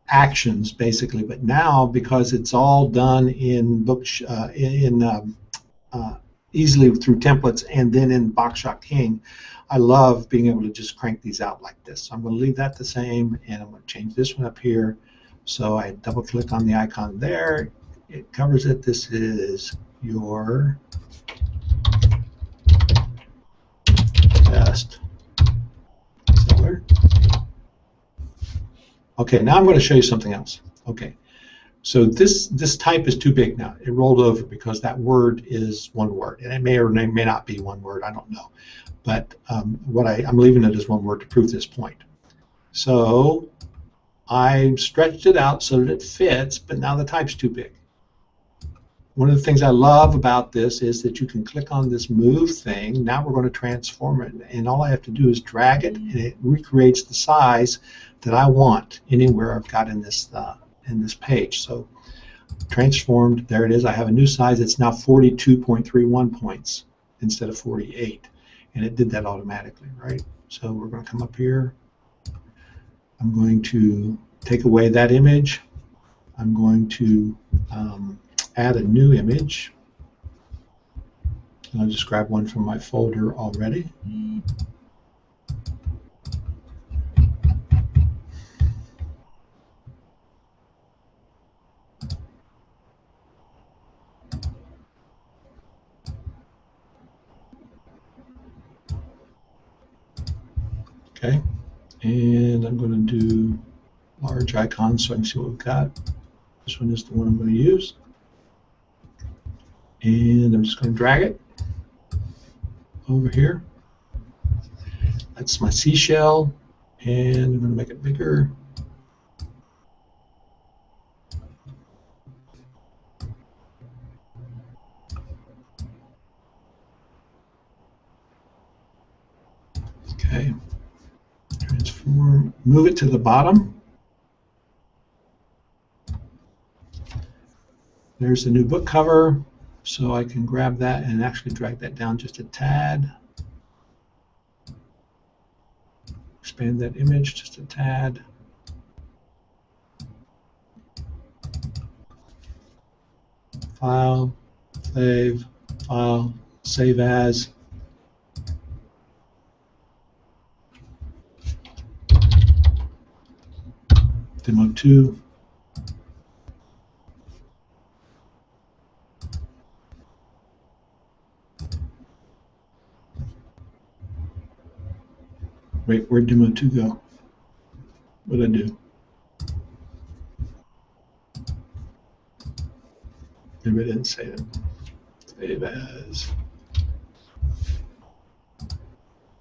actions, basically. But now, because it's all done in easily through templates and then in Boxshot King, I love being able to just crank these out like this. So I'm going to leave that the same, and I'm going to change this one up here. So I double-click on the icon there. It covers it. This is your best seller. Okay, now I'm going to show you something else. Okay, so this type is too big now. It rolled over because that word is one word, and it may or may not be one word. I don't know, but I'm leaving it as one word to prove this point. So I stretched it out so that it fits, but now the type's too big. One of the things I love about this is that you can click on this move thing. Now we're going to transform it, and all I have to do is drag it, and it recreates the size that I want anywhere I've got in this page. So transformed, there it is. I have a new size. It's now 42.31 points instead of 48, and it did that automatically, right? So we're going to come up here. I'm going to take away that image. I'm going to add a new image. I'll just grab one from my folder already. Okay, and I'm going to do large icons so I can see what we've got. This one is the one I'm going to use. And I'm just going to drag it over here. That's my seashell, and I'm going to make it bigger. Okay, transform, move it to the bottom. There's the new book cover, so I can grab that and actually drag that down just a tad. Expand that image just a tad. File, save as. Demo 2. Wait, where'd Demo 2 go? What did I do? Maybe I didn't save it. Save as.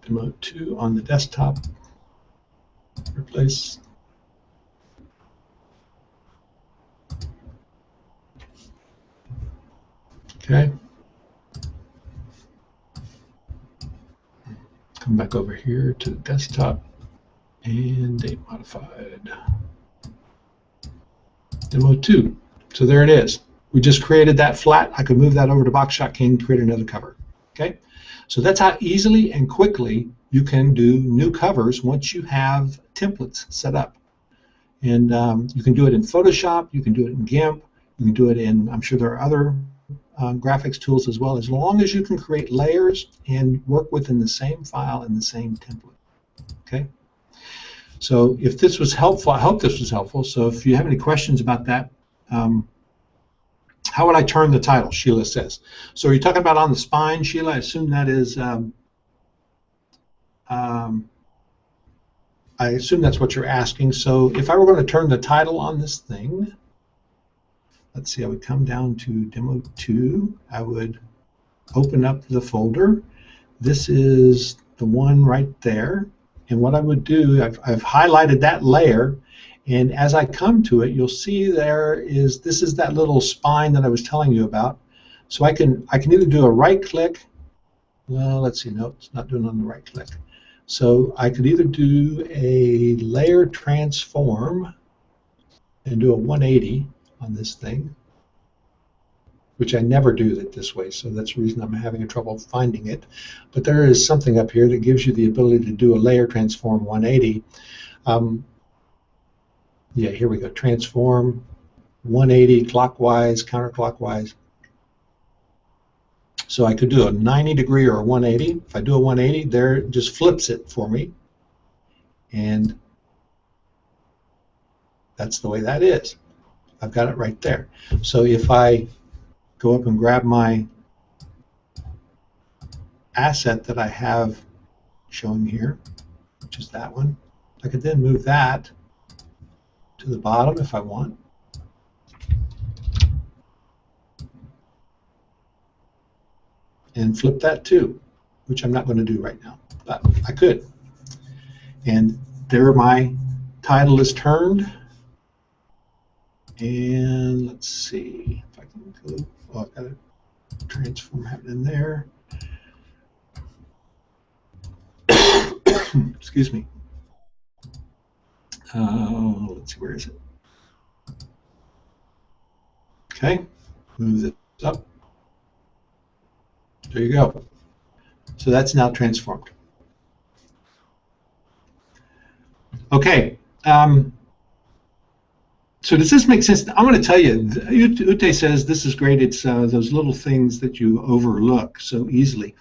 Demo 2 on the desktop. Replace. Okay. Come back over here to the desktop and date modified. Demo 2. So there it is. We just created that flat. I could move that over to Boxshot King, create another cover. Okay. So that's how easily and quickly you can do new covers once you have templates set up. And you can do it in Photoshop. You can do it in GIMP. You can do it in, I'm sure there are other graphics tools as well, as long as you can create layers and work within the same file and the same template. Okay. So if this was helpful, I hope this was helpful. So if you have any questions about that, how would I turn the title? Sheila says. So are you talking about on the spine, Sheila? I assume that is. I assume that's what you're asking. So if I were going to turn the title on this thing, let's see, I would come down to Demo 2. I would open up the folder. This is the one right there. And what I would do, I've highlighted that layer. And as I come to it, you'll see this is that little spine that I was telling you about. So I can either do a right click. Well, let's see. No, it's not doing on the right click. So I could either do a layer transform and do a 180 on this thing, which I never do it this way, so that's the reason I'm having trouble finding it. But there is something up here that gives you the ability to do a layer transform 180. Yeah, here we go. Transform 180 clockwise, counterclockwise. So I could do a 90 degree or a 180. If I do a 180, there it just flips it for me. And that's the way that is. I've got it right there. So if I go up and grab my asset that I have showing here, which is that one, I could then move that to the bottom if I want. And flip that too, which I'm not going to do right now, but I could. And there my title is turned. And let's see if I can go. Oh, I've got a transform happening there. Excuse me. Let's see, where is it? Okay, move this up. There you go. So that's now transformed. Okay. So does this make sense? I'm going to tell you, Ute says this is great. It's those little things that you overlook so easily.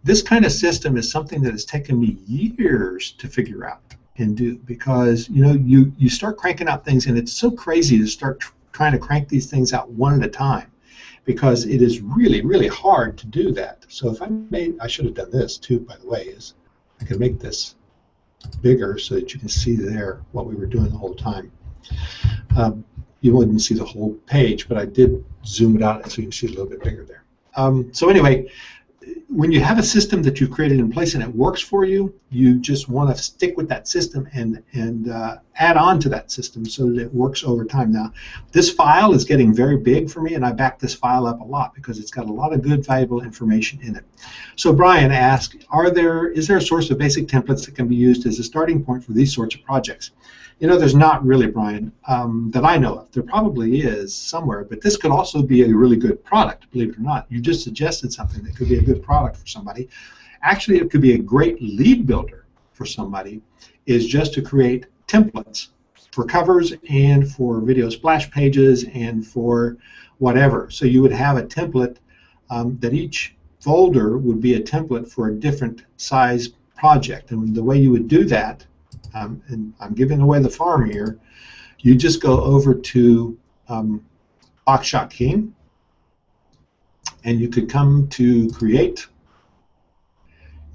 This kind of system is something that has taken me years to figure out and do, because you start cranking out things, and it's so crazy to start trying to crank these things out one at a time, because it is really, really hard to do that. So if I should have done this too, by the way, is I could make this bigger so that you can see there what we were doing the whole time. You wouldn't see the whole page, but I did zoom it out so you can see a little bit bigger there. So anyway, when you have a system that you've created in place and it works for you, you just want to stick with that system and add on to that system so that it works over time. Now, this file is getting very big for me, and I back this file up a lot because it's got a lot of good, valuable information in it. So Brian asked, is there a source of basic templates that can be used as a starting point for these sorts of projects? You know, there's not really, Brian, that I know of. There probably is somewhere, but this could also be a really good product, believe it or not. You just suggested something that could be a good product for somebody. Actually, it could be a great lead builder for somebody, is just to create templates for covers and for video splash pages and for whatever. So you would have a template that each folder would be a template for a different size project. And the way you would do that, and I'm giving away the farm here, you just go over to Boxshot King, and you could come to Create.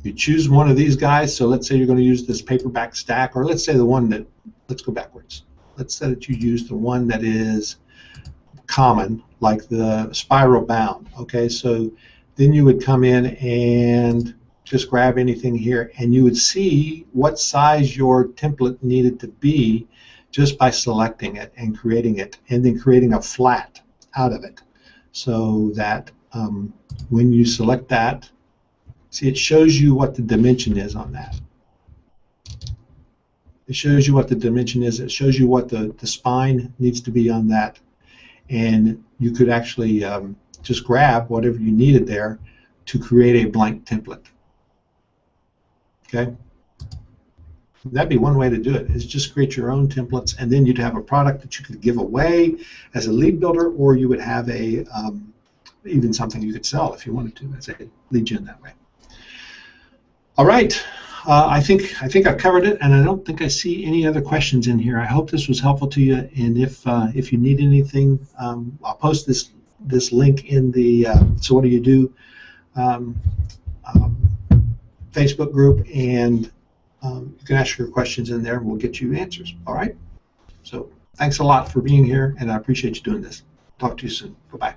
You choose one of these guys. So let's say you're going to use this paperback stack, or let's say the one that, let's go backwards. Let's say that you use the one that is common, like the spiral bound. Okay, so then you would come in and just grab anything here, and you would see what size your template needed to be just by selecting it and creating it, and then creating a flat out of it, so that when you select that, see, it shows you what the dimension is on that. It shows you what the dimension is. It shows you what the spine needs to be on that, and you could actually just grab whatever you needed there to create a blank template. Okay, that'd be one way to do it, is just create your own templates, and then you'd have a product that you could give away as a lead builder, or you would have a even something you could sell if you wanted to as a lead gen that way. All right, I think I've covered it, and I don't think I see any other questions in here. I hope this was helpful to you, and if you need anything, I'll post this link in the So What Do You Do Facebook group, and you can ask your questions in there, and we'll get you answers. All right? So thanks a lot for being here, and I appreciate you doing this. Talk to you soon. Bye-bye.